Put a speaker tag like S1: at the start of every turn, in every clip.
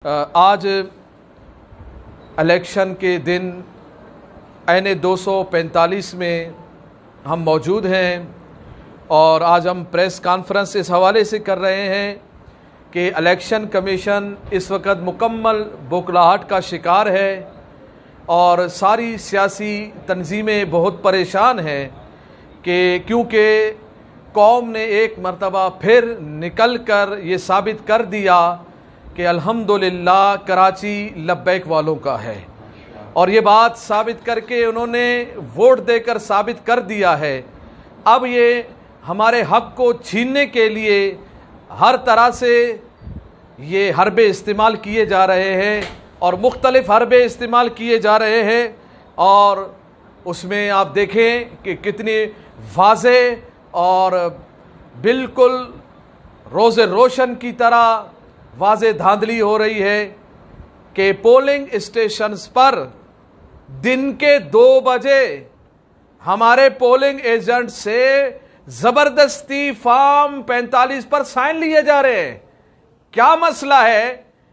S1: आज इलेक्शन के दिन एन 245 में हम मौजूद हैं और आज हम प्रेस कॉन्फ्रेंस इस हवाले से कर रहे हैं कि इलेक्शन कमीशन इस वक्त मुकम्मल बौखलाहट का शिकार है और सारी सियासी तंजीमें बहुत परेशान हैं कि क्योंकि कौम ने एक मरतबा फिर निकल कर ये साबित कर दिया कि अल्हम्दुलिल्लाह कराची लब्बैक वालों का है, और ये बात साबित करके उन्होंने वोट देकर साबित कर दिया है। अब ये हमारे हक़ को छीनने के लिए हर तरह से ये हरबे इस्तेमाल किए जा रहे हैं और मुख्तलिफ़ हरबे इस्तेमाल किए जा रहे हैं, और उसमें आप देखें कि कितनी वाज़े और बिल्कुल रोज़े रोशन की तरह वाज़े धांधली हो रही है कि पोलिंग स्टेशंस पर दिन के 2 बजे हमारे पोलिंग एजेंट से ज़बरदस्ती फॉर्म 45 पर साइन लिए जा रहे हैं। क्या मसला है?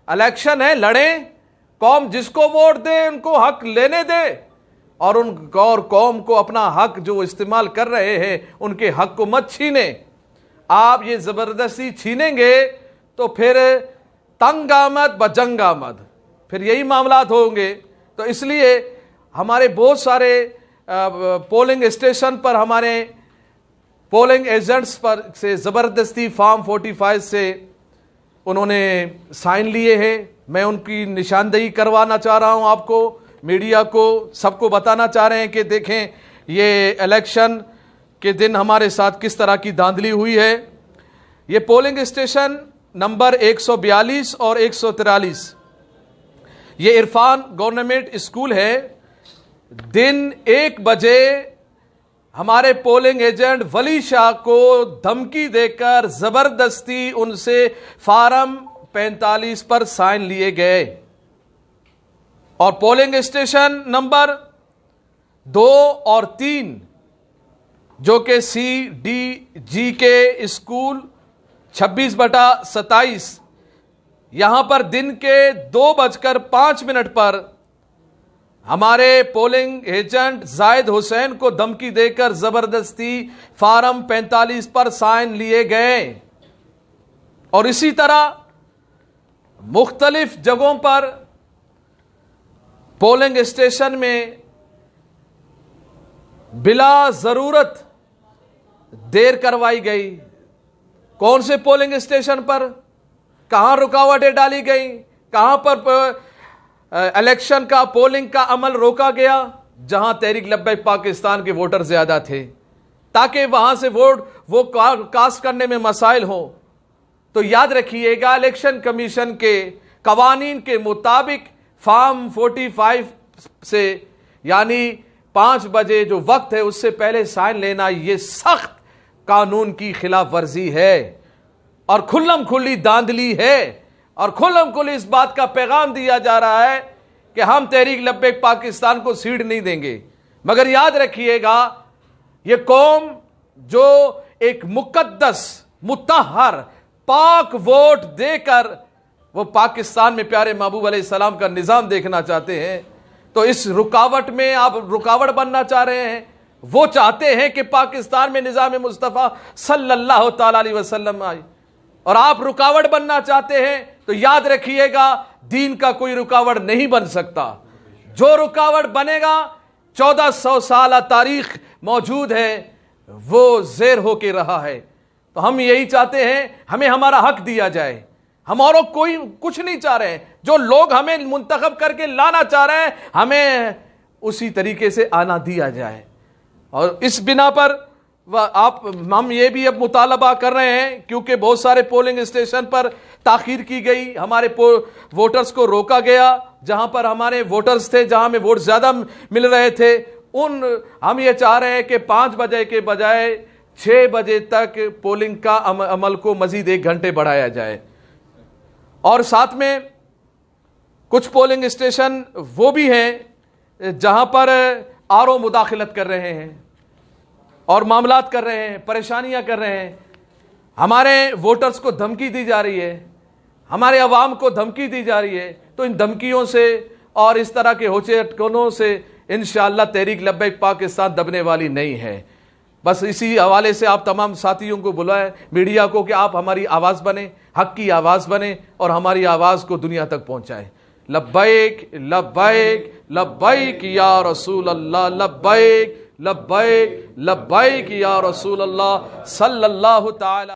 S1: इलेक्शन है, लड़ें, कौम जिसको वोट दे उनको हक लेने दे और कौम को अपना हक जो इस्तेमाल कर रहे हैं उनके हक को मत छीने। आप ये ज़बरदस्ती छीनेंगे तो फिर तंग आमद बजंग आमद, फिर यही मामलात होंगे। तो इसलिए हमारे बहुत सारे पोलिंग स्टेशन पर हमारे पोलिंग एजेंट्स पर से ज़बरदस्ती फॉर्म 45 से उन्होंने साइन लिए हैं। मैं उनकी निशानदेही करवाना चाह रहा हूं, आपको, मीडिया को, सबको बताना चाह रहे हैं कि देखें ये इलेक्शन के दिन हमारे साथ किस तरह की धांधली हुई है। ये पोलिंग स्टेशन नंबर 142 और 143 ये इरफान गवर्नमेंट स्कूल है। दिन 1 बजे हमारे पोलिंग एजेंट वली शाह को धमकी देकर जबरदस्ती उनसे फार्म 45 पर साइन लिए गए, और पोलिंग स्टेशन नंबर 2 और 3 जो कि CDG के स्कूल 26/27 यहां पर दिन के 2:05 पर हमारे पोलिंग एजेंट जायद हुसैन को धमकी देकर जबरदस्ती फार्म 45 पर साइन लिए गए। और इसी तरह मुख्तलिफ जगहों पर पोलिंग स्टेशन में बिला जरूरत देर करवाई गई। कौन से पोलिंग स्टेशन पर कहां रुकावटें डाली गई, कहां पर इलेक्शन का पोलिंग का अमल रोका गया? जहां तहरीक लब्बैक पाकिस्तान के वोटर ज्यादा थे, ताकि वहां से वोट वो कास्ट करने में मसाइल हो। तो याद रखिएगा, इलेक्शन कमीशन के कवानीन के मुताबिक फॉर्म 45 से यानी 5 बजे जो वक्त है उससे पहले साइन लेना ये सख्त कानून की खिलाफ वर्जी है और खुल्लम खुल्ली धांधली है, और खुल्लम खुल्ली इस बात का पैगाम दिया जा रहा है कि हम तहरीक लब्बैक पाकिस्तान को सीट नहीं देंगे। मगर याद रखिएगा, ये कौम जो एक मुकद्दस मुतहर पाक वोट देकर वो पाकिस्तान में प्यारे महबूब अलैहिस्सलाम का निज़ाम देखना चाहते हैं, तो इस रुकावट में आप रुकावट बनना चाह रहे हैं। वो चाहते हैं कि पाकिस्तान में निज़ाम मुस्तफ़ा सल्लल्लाहु ताला अलैहि वसल्लम आए, और आप रुकावट बनना चाहते हैं। तो याद रखिएगा, दीन का कोई रुकावट नहीं बन सकता। जो रुकावट बनेगा, 1400 साल तारीख मौजूद है, वो ज़ेर होके रहा है। तो हम यही चाहते हैं, हमें हमारा हक दिया जाए। हम और कोई कुछ नहीं चाह रहे हैं। जो लोग हमें मुंतखब करके लाना चाह रहे हैं, हमें उसी तरीके से आना दिया जाए। और इस बिना पर हम ये भी अब मुतालबा कर रहे हैं, क्योंकि बहुत सारे पोलिंग स्टेशन पर ताखीर की गई, हमारे वोटर्स को रोका गया। जहां पर हमारे वोटर्स थे, जहां में वोट ज्यादा मिल रहे थे, हम ये चाह रहे हैं कि 5 बजे के बजाय 6 बजे तक पोलिंग का अमल को मजीद 1 घंटे बढ़ाया जाए। और साथ में कुछ पोलिंग स्टेशन वो भी हैं जहां पर आरओ मुदाखलत कर रहे हैं और मामलात कर रहे हैं, परेशानियां कर रहे हैं। हमारे वोटर्स को धमकी दी जा रही है हमारे अवाम को धमकी दी जा रही है। तो इन धमकियों से और इस तरह के होचे अटकनों से इंशाअल्लाह तहरीक लब्बैक पाकिस्तान दबने वाली नहीं है। बस इसी हवाले से आप तमाम साथियों को बुलाएं, मीडिया को, कि आप हमारी आवाज़ बने, हक की आवाज़ बने और हमारी आवाज़ को दुनिया तक पहुँचाएं। लब्बैक लब्बैक लब्बैक या रसूल अल्लाह, लब्बैक लब्बैक लब्बैक या रसूल अल्लाह सल्लल्लाहु तआला।